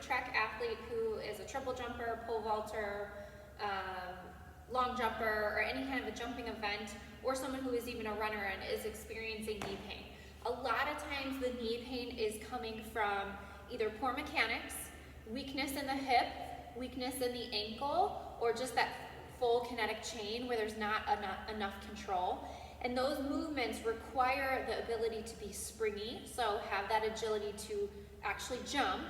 track athlete who is a triple jumper, pole vaulter, long jumper, or any kind of a jumping event, or someone who is even a runner and is experiencing knee pain. A lot of times the knee pain is coming from either poor mechanics, weakness in the hip, weakness in the ankle, or just that full kinetic chain where there's not enough control. And those movements require the ability to be springy, so have that agility to actually jump,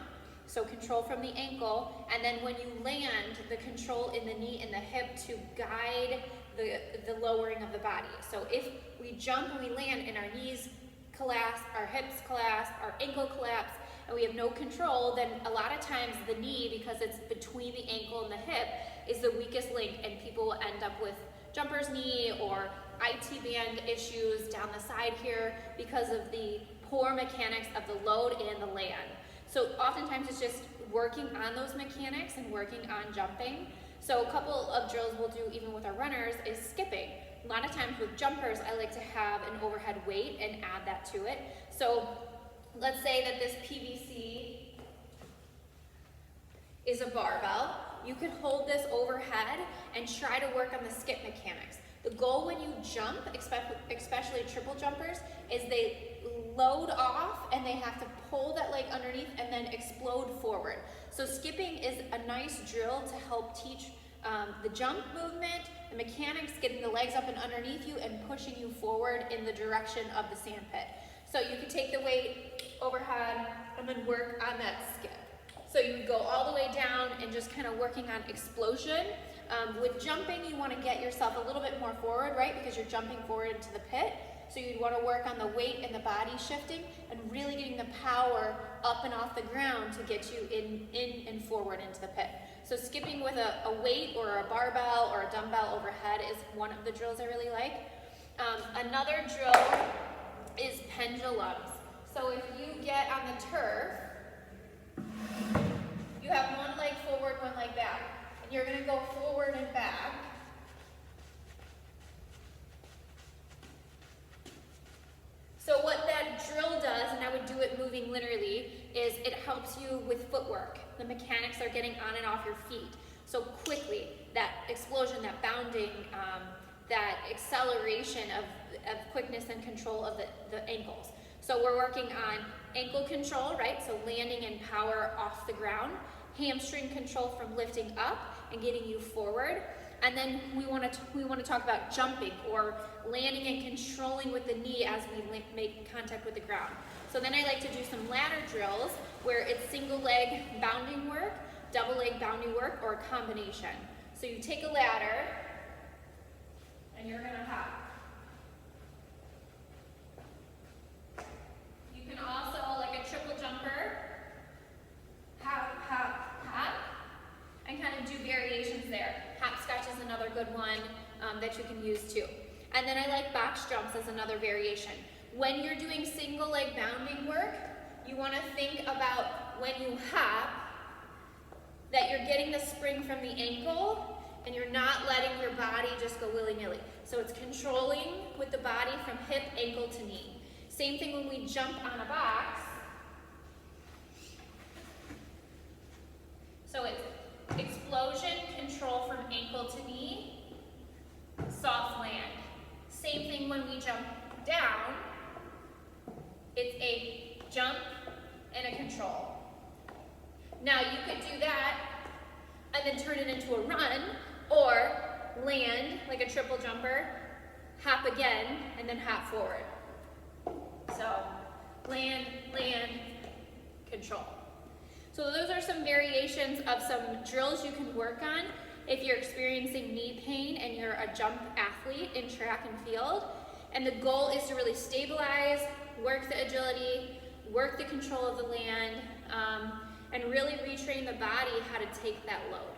so control from the ankle, and then when you land, the control in the knee and the hip to guide the lowering of the body. So if we jump and we land and our knees collapse, our hips collapse, our ankle collapse, and we have no control, then a lot of times the knee, because it's between the ankle and the hip, is the weakest link, and people will end up with jumper's knee or IT band issues down the side here because of the poor mechanics of the load and the land. So oftentimes it's just working on those mechanics and working on jumping. So a couple of drills we'll do even with our runners is skipping. A lot of times with jumpers, I like to have an overhead weight and add that to it. So let's say that this PVC is a barbell. You can hold this overhead and try to work on the skip mechanics. The goal when you jump, especially triple jumpers, is they load off and they have to pull that leg underneath and then explode forward. So skipping is a nice drill to help teach the jump movement, the mechanics, getting the legs up and underneath you and pushing you forward in the direction of the sand pit. So you can take the weight overhead and then work on that skip. So you would go all the way down and just kind of working on explosion. With jumping, you want to get yourself a little bit more forward, right? Because you're jumping forward into the pit. So you'd want to work on the weight and the body shifting and really getting the power up and off the ground to get you in and forward into the pit. So skipping with a weight or a barbell or a dumbbell overhead is one of the drills I really like. Another drill is pendulums. So if you get on the turf, you have one leg forward, one leg back. And you're going to go forward and back. So what that drill does, and I would do it moving linearly, is it helps you with footwork. The mechanics are getting on and off your feet. So quickly, that explosion, that bounding, that acceleration of quickness and control of the ankles. So we're working on ankle control, right? So landing and power off the ground. Hamstring control from lifting up and getting you forward. And then we want to talk about jumping or landing and controlling with the knee as we make contact with the ground. So then I like to do some ladder drills where it's single leg bounding work, double leg bounding work, or a combination. So you take a ladder and you're going to hop. You can also, like a triple jumper, hop, hop, hop, and kind of do variations there. Hopscotch is another good one that you can use too. And then I like box jumps as another variation. When you're doing single leg bounding work, you want to think about when you hop, that you're getting the spring from the ankle and you're not letting your body just go willy-nilly. So it's controlling with the body from hip, ankle to knee. Same thing when we jump on a box. So it's explosion, control from ankle to knee, soft land. Same thing when we jump down. It's a jump and a control. Now you could do that and then turn it into a run, or land like a triple jumper, hop again, and then hop forward. So land, land, control. So those are some variations of some drills you can work on if you're experiencing knee pain and you're a jump athlete in track and field. And the goal is to really stabilize, work the agility, work the control of the land, and really retrain the body how to take that load.